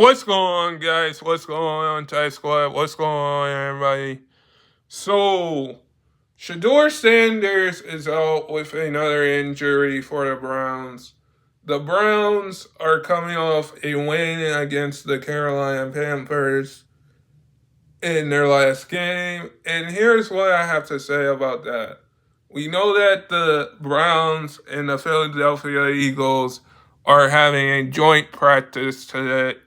What's going on, guys? What's going on, Thai Squad? What's going on, everybody? So, Shedeur Sanders is out with another injury for the Browns. The Browns are coming off a win against the Carolina Panthers in their last game, and here's what I have to say about that. We know that the Browns and the Philadelphia Eagles are having a joint practice today,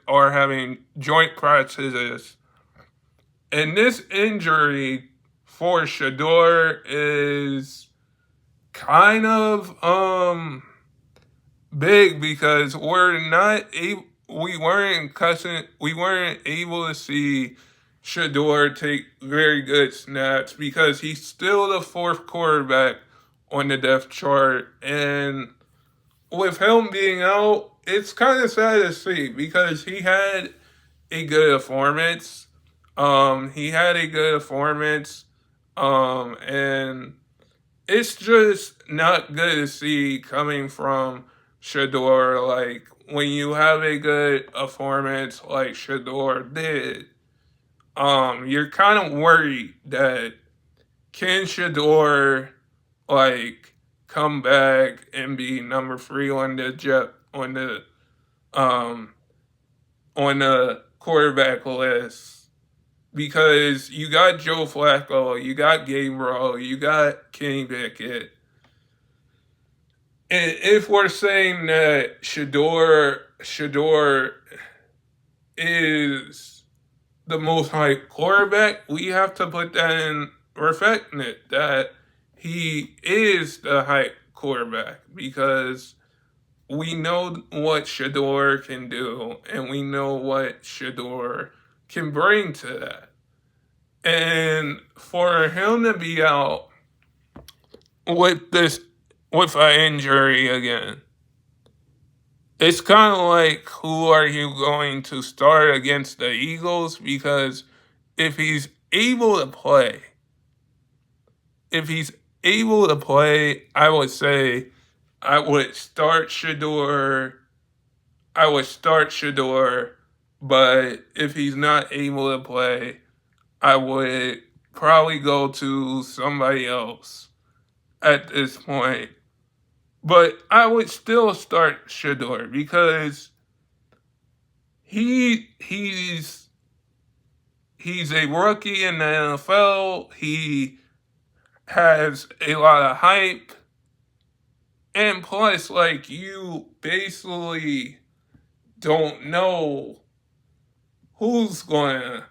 are having joint practices. And this injury for Shedeur is kind of big because we weren't able to see Shedeur take very good snaps because he's still the fourth quarterback on the depth chart, and with him being out, it's kind of sad to see because he had a good performance. He had a good performance, and it's just not good to see coming from Shedeur. Like when you have a good performance like Shedeur did, you're kind of worried that can Shedeur like come back and be number 3 on the um on the quarterback list, because you got Joe Flacco, you got Gabriel, you got Kenny Pickett. And if we're saying that Shedeur is the most hyped quarterback, we have to put that in reflecting it, that he is the hyped quarterback, because we know what Shedeur can do, and we know what Shedeur can bring to that. And for him to be out with an injury again, it's kind of like, who are you going to start against the Eagles? Because if he's able to play, I would say I would start Shedeur. But if he's not able to play, I would probably go to somebody else at this point. But I would still start Shedeur because he's a rookie in the NFL. He has a lot of hype. And plus, like, you basically don't know who's going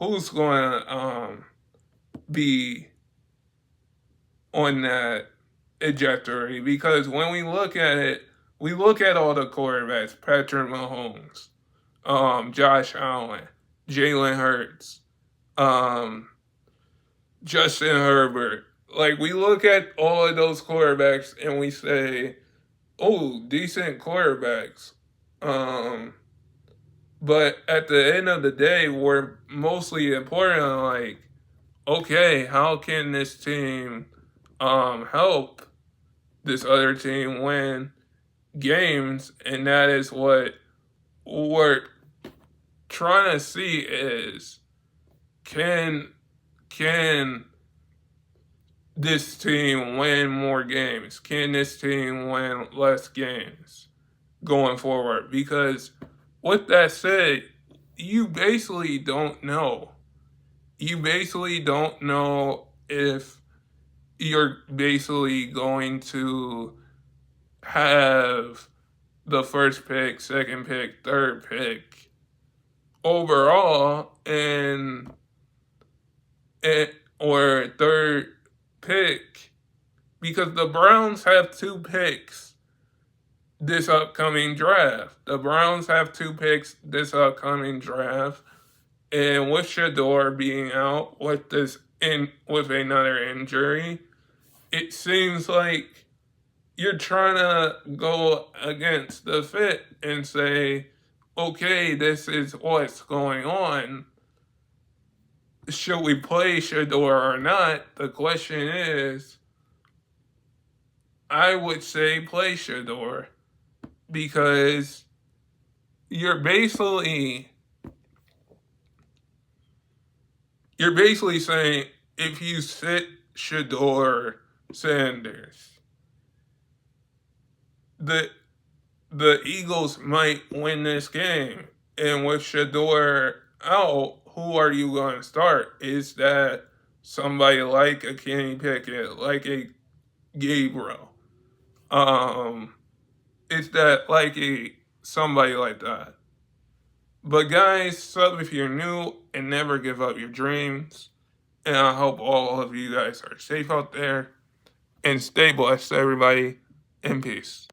to be on that trajectory, because when we look at it, we look at all the quarterbacks: Patrick Mahomes, Josh Allen, Jalen Hurts, Justin Herbert. Like, we look at all of those quarterbacks and we say, "Oh, decent quarterbacks." But at the end of the day, we're mostly important on, like, okay, how can this team help this other team win games? And that is what we're trying to see is, can this team win more games? Can this team win less games going forward? Because with that said, you basically don't know. You basically don't know if you're basically going to have the first pick, second pick, third pick overall, or third pick, because the Browns have 2 picks this upcoming draft. And with Shedeur being out with another injury, it seems like you're trying to go against the fit and say, okay, this is what's going on. Should we play Shedeur or not? The question is, I would say play Shedeur, because you're basically saying if you sit Shedeur Sanders, the the Eagles might win this game. And with Shedeur out, who are you going to start? Is that somebody like a Kenny Pickett, like a Gabriel? Is that like a somebody like that? But guys, sub if you're new and never give up your dreams. And I hope all of you guys are safe out there and stay blessed, everybody, and peace.